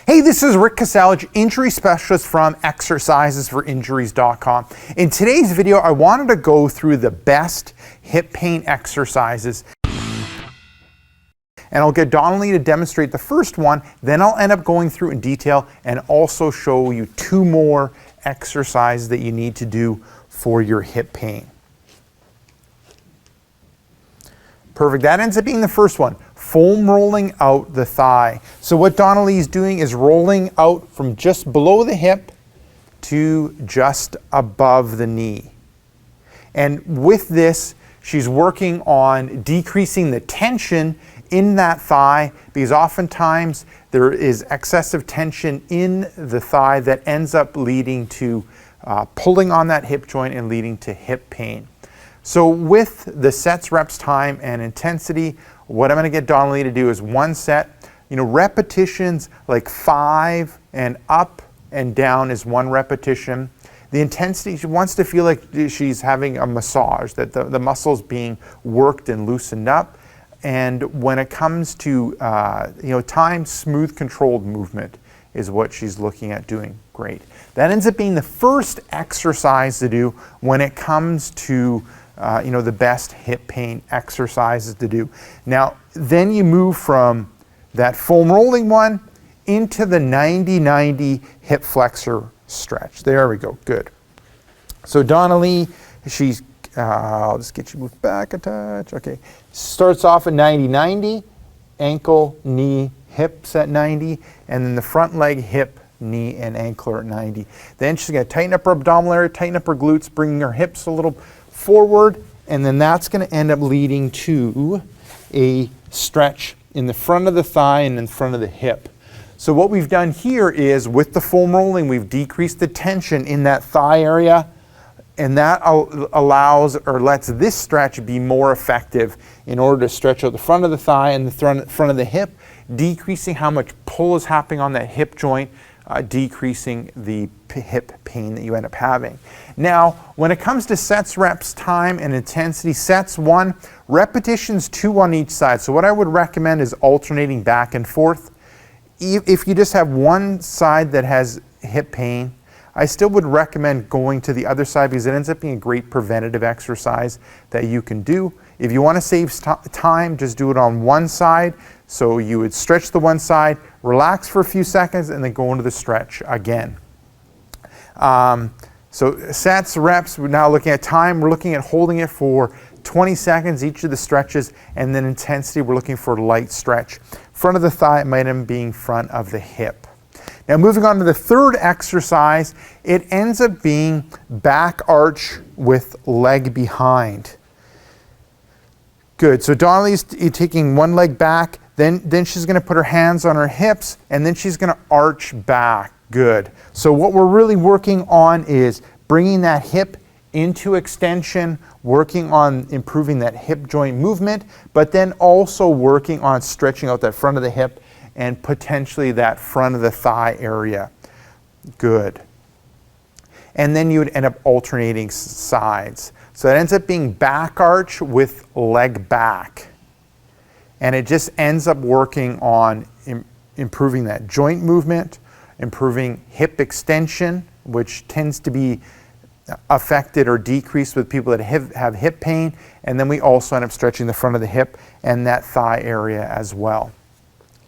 Hey, this is Rick Kasalich, injury specialist from exercisesforinjuries.com. In today's video, I wanted to go through the best hip pain exercises. And I'll get Donnelly to demonstrate the first one, then I'll end up going through in detail and also show you two more exercises that you need to do for your hip pain. Perfect, that ends up being the first one. Foam rolling out the thigh. So what Donnelly is doing is rolling out from just below the hip to just above the knee. And with this, she's working on decreasing the tension in that thigh, because oftentimes there is excessive tension in the thigh that ends up leading to pulling on that hip joint and leading to hip pain. So with the sets, reps, time, and intensity, what I'm going to get Donnelly to do is one set, repetitions like 5 and up and down is one repetition. The intensity, she wants to feel like she's having a massage, that the muscles being worked and loosened up. And when it comes to time, smooth, controlled movement is what she's looking at doing. Great. That ends up being the first exercise to do when it comes to the best hip pain exercises to do. Now, then you move from that foam rolling one into the 90-90 hip flexor stretch. There we go, good. So Donnelly, she's, I'll just get you moved back a touch, okay. Starts off at 90-90, ankle, knee, hips at 90, and then the front leg, hip, knee, and ankle are at 90. Then she's gonna tighten up her abdominal area, tighten up her glutes, bringing her hips a little forward, and then that's going to end up leading to a stretch in the front of the thigh and in front of the hip. So what we've done here is with the foam rolling, we've decreased the tension in that thigh area, and that allows or lets this stretch be more effective in order to stretch out the front of the thigh and the front of the hip, decreasing how much pull is happening on that hip joint, decreasing the hip pain that you end up having. Now, when it comes to sets, reps, time, and intensity, sets 1, repetitions 2 on each side. So what I would recommend is alternating back and forth. If you just have one side that has hip pain, I still would recommend going to the other side because it ends up being a great preventative exercise that you can do. If you want to save time, just do it on one side. So you would stretch the one side, relax for a few seconds, and then go into the stretch again. So sets, reps, we're now looking at time. We're looking at holding it for 20 seconds, each of the stretches, and then intensity, we're looking for a light stretch. Front of the thigh might end up being front of the hip. Now moving on to the third exercise, it ends up being back arch with leg behind. Good, so Donnelly's taking one leg back, then she's going to put her hands on her hips, and then she's going to arch back. Good. So what we're really working on is bringing that hip into extension, working on improving that hip joint movement, but then also working on stretching out that front of the hip and potentially that front of the thigh area. Good. And then you would end up alternating sides. So it ends up being back arch with leg back. And it just ends up working on improving that joint movement, improving hip extension, which tends to be affected or decreased with people that have hip pain. And then we also end up stretching the front of the hip and that thigh area as well.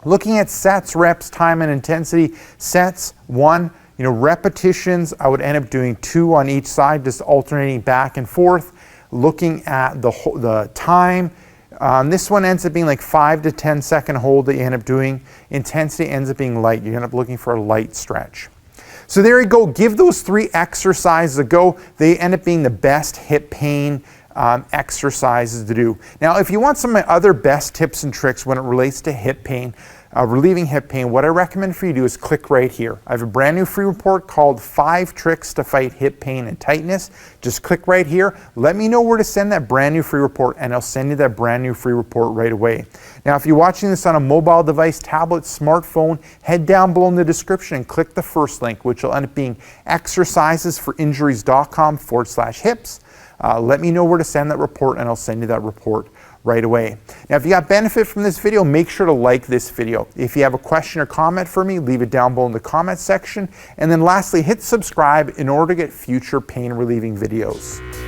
Looking at sets, reps, time, and intensity. Sets, 1, repetitions, I would end up doing 2 on each side, just alternating back and forth. Looking at the time, this one ends up being like 5 to 10 second hold that you end up doing. Intensity ends up being light. You end up looking for a light stretch. So there you go. Give those 3 exercises a go. They end up being the best hip pain exercises to do. Now, if you want some of my other best tips and tricks when it relates to hip pain, relieving hip pain, what I recommend for you to do is click right here. I have a brand new free report called 5 Tricks to Fight Hip Pain and Tightness. Just click right here. Let me know where to send that brand new free report, and I'll send you that brand new free report right away. Now, if you're watching this on a mobile device, tablet, smartphone, head down below in the description and click the first link, which will end up being exercisesforinjuries.com/hips. Let me know where to send that report, and I'll send you that report right away. Now, if you got benefit from this video, make sure to like this video. If you have a question or comment for me, leave it down below in the comment section. And then lastly, hit subscribe in order to get future pain relieving videos.